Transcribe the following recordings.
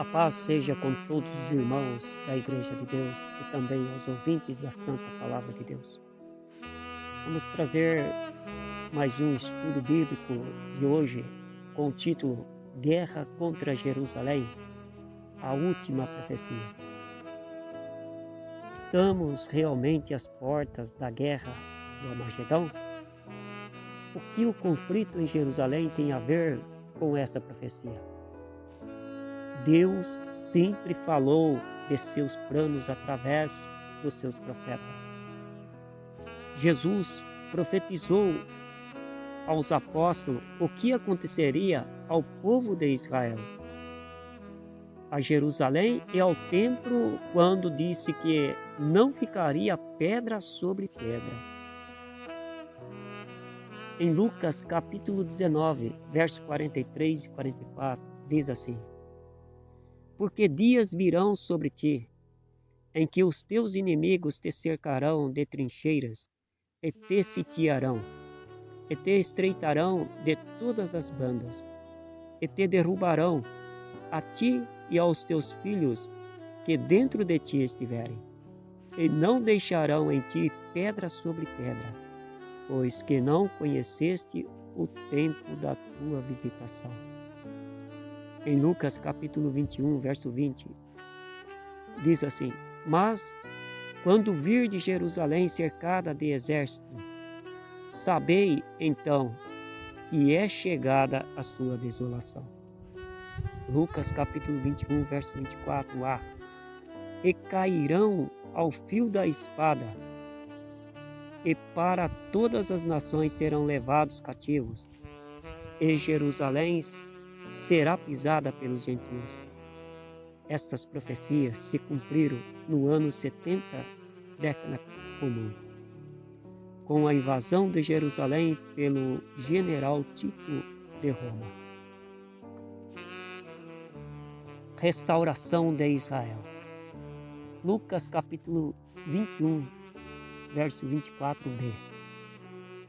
A paz seja com todos os irmãos da Igreja de Deus e também aos ouvintes da Santa Palavra de Deus. Vamos trazer mais um estudo bíblico de hoje com o título Guerra contra Jerusalém, a última profecia. Estamos realmente às portas da guerra do Armagedão? O que o conflito em Jerusalém tem a ver com essa profecia? Deus sempre falou de seus planos através dos seus profetas. Jesus profetizou aos apóstolos o que aconteceria ao povo de Israel, a Jerusalém e ao templo, quando disse que não ficaria pedra sobre pedra. Em Lucas capítulo 19, versos 43 e 44, diz assim: Porque dias virão sobre ti, em que os teus inimigos te cercarão de trincheiras, e te sitiarão, e te estreitarão de todas as bandas, e te derrubarão, a ti e aos teus filhos que dentro de ti estiverem, e não deixarão em ti pedra sobre pedra, pois que não conheceste o tempo da tua visitação. Em Lucas capítulo 21, verso 20, diz assim: Mas, quando virdes Jerusalém cercada de exército, sabei então que é chegada a sua desolação. Lucas capítulo 21, verso 24a. E cairão ao fio da espada, e para todas as nações serão levados cativos, e Jerusalém será pisada pelos gentios. Estas profecias se cumpriram no ano 70 década comum, com a invasão de Jerusalém pelo general Tito de Roma. Restauração de Israel. Lucas capítulo 21, verso 24b.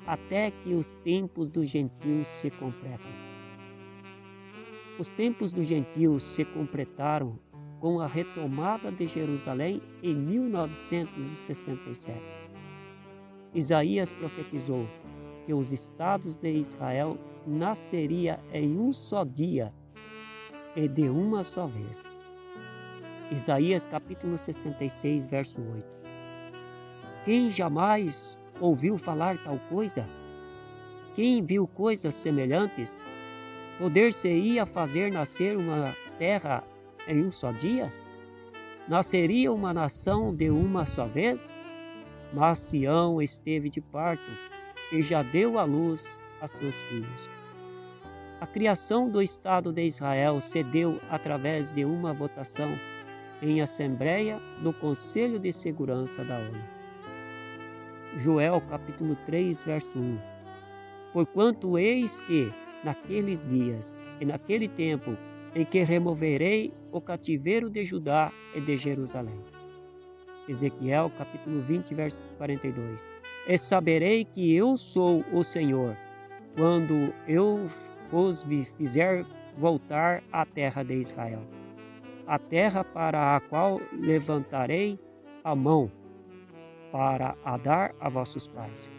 Até que os tempos dos gentios se completem. Os tempos dos gentios se completaram com a retomada de Jerusalém em 1967. Isaías profetizou que os estados de Israel nasceria em um só dia e de uma só vez. Isaías capítulo 66, verso 8. Quem jamais ouviu falar tal coisa? Quem viu coisas semelhantes? Poder-se-ia fazer nascer uma terra em um só dia? Nasceria uma nação de uma só vez? Mas Sião esteve de parto e já deu à luz a seus filhos. A criação do Estado de Israel se deu através de uma votação em assembleia do Conselho de Segurança da ONU. Joel capítulo 3, verso 1. Porquanto eis que, naqueles dias e naquele tempo, em que removerei o cativeiro de Judá e de Jerusalém. Ezequiel capítulo 20, verso 42. E saberei que eu sou o Senhor, quando eu vos fizer voltar à terra de Israel, a terra para a qual levantarei a mão, para a dar a vossos pais.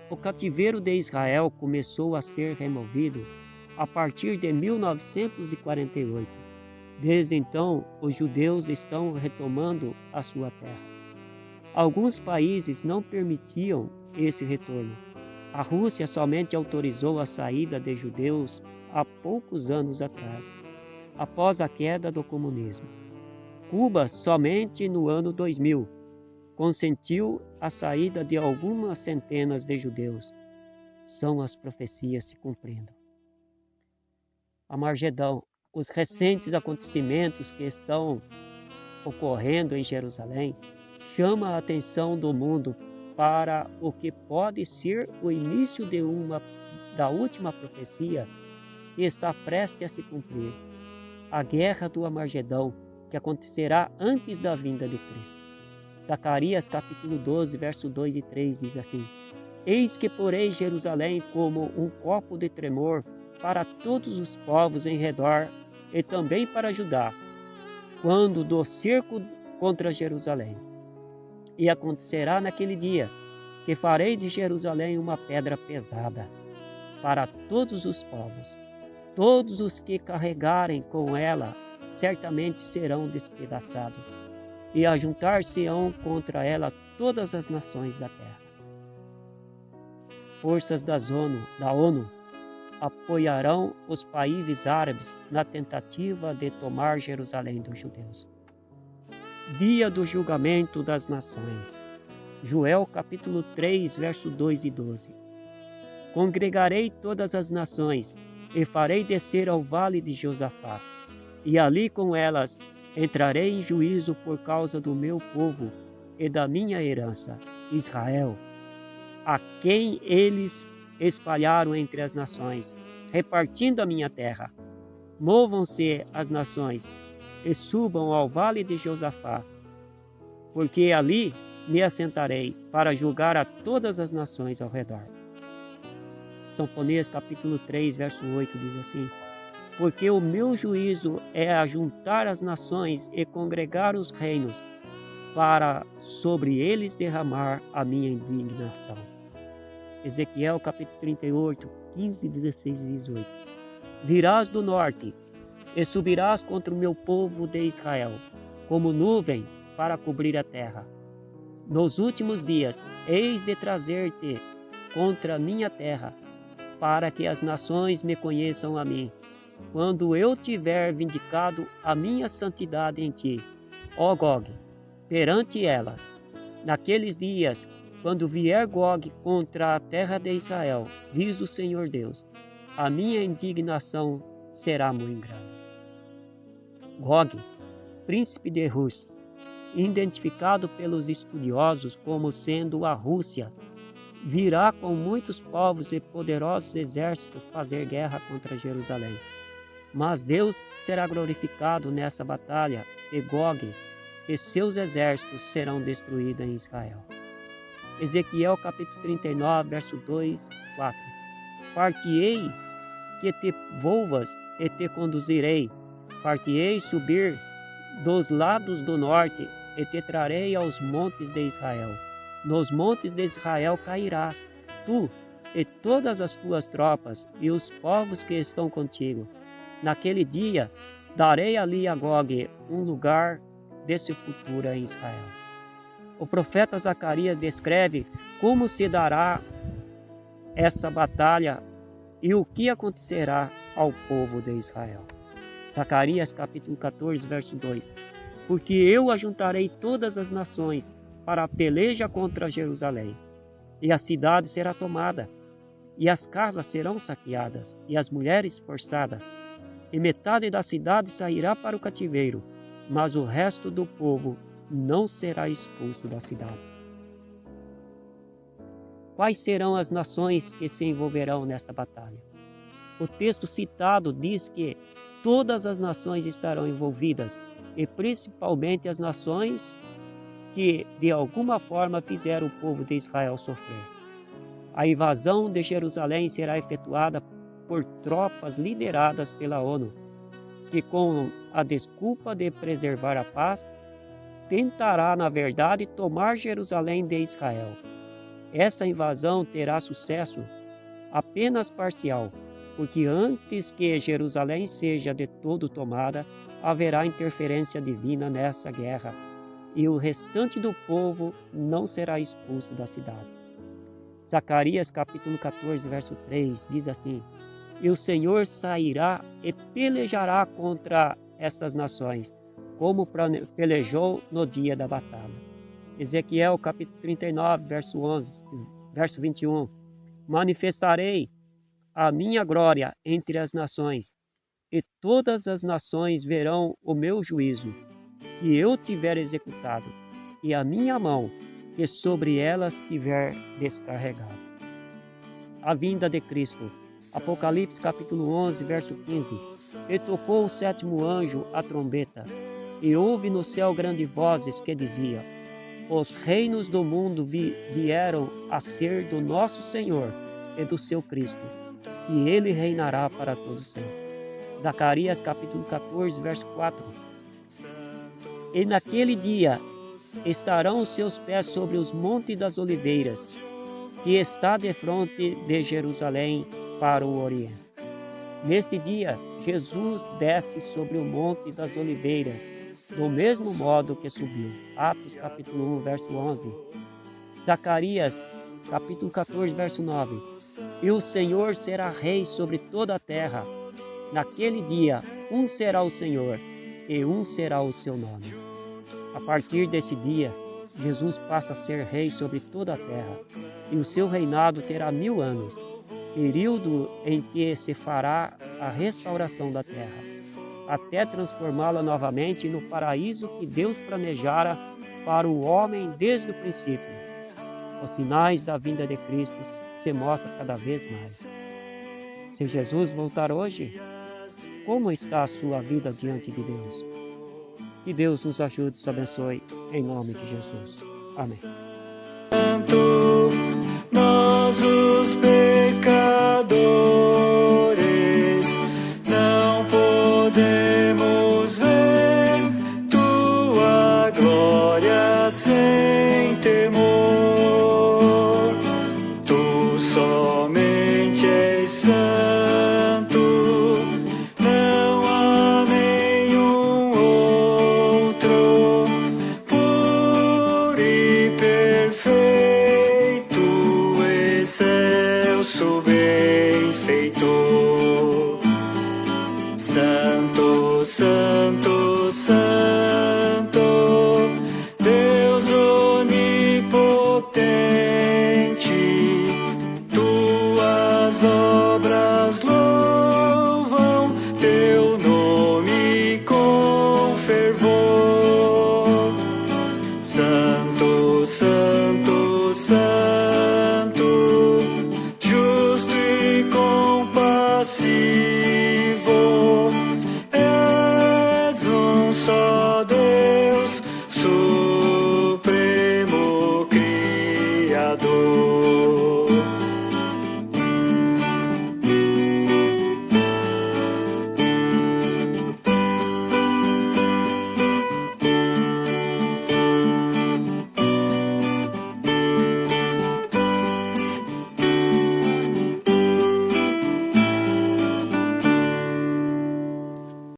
O cativeiro de Israel começou a ser removido a partir de 1948. Desde então, os judeus estão retomando a sua terra. Alguns países não permitiam esse retorno. A Rússia somente autorizou a saída de judeus há poucos anos atrás, após a queda do comunismo. Cuba, somente no ano 2000, consentiu a saída de algumas centenas de judeus. São as profecias se cumprindo. Armagedão, os recentes acontecimentos que estão ocorrendo em Jerusalém chamam a atenção do mundo para o que pode ser o início da última profecia que está prestes a se cumprir, a guerra do Armagedão, que acontecerá antes da vinda de Cristo. Zacarias capítulo 12, verso 2 e 3 diz assim: Eis que porei Jerusalém como um copo de tremor para todos os povos em redor e também para Judá, quando do cerco contra Jerusalém. E acontecerá naquele dia que farei de Jerusalém uma pedra pesada para todos os povos. Todos os que carregarem com ela certamente serão despedaçados, e ajuntar-se-ão contra ela todas as nações da terra. Forças da ONU apoiarão os países árabes na tentativa de tomar Jerusalém dos judeus. Dia do julgamento das nações. Joel capítulo 3, verso 2 e 12. Congregarei todas as nações e farei descer ao vale de Josafá, e ali com elas entrarei em juízo por causa do meu povo e da minha herança, Israel, a quem eles espalharam entre as nações, repartindo a minha terra. Movam-se as nações e subam ao vale de Josafá, porque ali me assentarei para julgar a todas as nações ao redor. Sinfonias capítulo 3, verso 8 diz assim: porque o meu juízo é ajuntar as nações e congregar os reinos, para sobre eles derramar a minha indignação. Ezequiel capítulo 38, 15, 16 e 18. Virás do norte e subirás contra o meu povo de Israel, como nuvem para cobrir a terra. Nos últimos dias, eis de trazer-te contra a minha terra, para que as nações me conheçam a mim, quando eu tiver vindicado a minha santidade em ti, ó Gog, perante elas. Naqueles dias, quando vier Gog contra a terra de Israel, diz o Senhor Deus, a minha indignação será muito grande. Gog, príncipe de Rus, identificado pelos estudiosos como sendo a Rússia, virá com muitos povos e poderosos exércitos fazer guerra contra Jerusalém. Mas Deus será glorificado nessa batalha, e Gog e seus exércitos serão destruídos em Israel. Ezequiel capítulo 39, verso 2, 4. Partirei que te volvas e te conduzirei, partirei subir dos lados do norte e te trarei aos montes de Israel. Nos montes de Israel cairás, tu e todas as tuas tropas e os povos que estão contigo. Naquele dia, darei ali a Gog um lugar de sepultura em Israel. O profeta Zacarias descreve como se dará essa batalha e o que acontecerá ao povo de Israel. Zacarias capítulo 14, verso 2. Porque eu ajuntarei todas as nações para a peleja contra Jerusalém, e a cidade será tomada, e as casas serão saqueadas, e as mulheres forçadas, e metade da cidade sairá para o cativeiro, mas o resto do povo não será expulso da cidade. Quais serão as nações que se envolverão nesta batalha? O texto citado diz que todas as nações estarão envolvidas, e principalmente as nações que, de alguma forma, fizeram o povo de Israel sofrer. A invasão de Jerusalém será efetuada por tropas lideradas pela ONU, que, com a desculpa de preservar a paz, tentará, na verdade, tomar Jerusalém de Israel. Essa invasão terá sucesso apenas parcial, porque antes que Jerusalém seja de todo tomada, haverá interferência divina nessa guerra, e o restante do povo não será expulso da cidade. Zacarias capítulo 14, verso 3 diz assim: e o Senhor sairá e pelejará contra estas nações, como pelejou no dia da batalha. Ezequiel capítulo 39, verso 21. Manifestarei a minha glória entre as nações, e todas as nações verão o meu juízo, que eu tiver executado, e a minha mão, que sobre elas tiver descarregado. A vinda de Cristo. Apocalipse capítulo 11, verso 15. E tocou o sétimo anjo a trombeta, e houve no céu grandes vozes que diziam: os reinos do mundo vieram a ser do nosso Senhor e do seu Cristo, e ele reinará para todo sempre. Zacarias capítulo 14, verso 4. E naquele dia estarão os seus pés sobre os montes das oliveiras, que está defronte de Jerusalém para o Oriente. Neste dia, Jesus desce sobre o monte das oliveiras, do mesmo modo que subiu. Atos capítulo 1, verso 11. Zacarias capítulo 14, verso 9. E o Senhor será rei sobre toda a terra. Naquele dia, um será o Senhor, e um será o seu nome. A partir desse dia, Jesus passa a ser rei sobre toda a terra, e o seu reinado terá 1000 anos, período em que se fará a restauração da terra, até transformá-la novamente no paraíso que Deus planejara para o homem desde o princípio. Os sinais da vinda de Cristo se mostram cada vez mais. Se Jesus voltar hoje, como está a sua vida diante de Deus? Que Deus nos ajude e nos abençoe, em nome de Jesus. Amém. Nós os pecadores não podemos ver tua glória sem temor. Tu somente és santo, não há nenhum outro puro e perfeito, excelso benfeitor. Santo, santo, santo.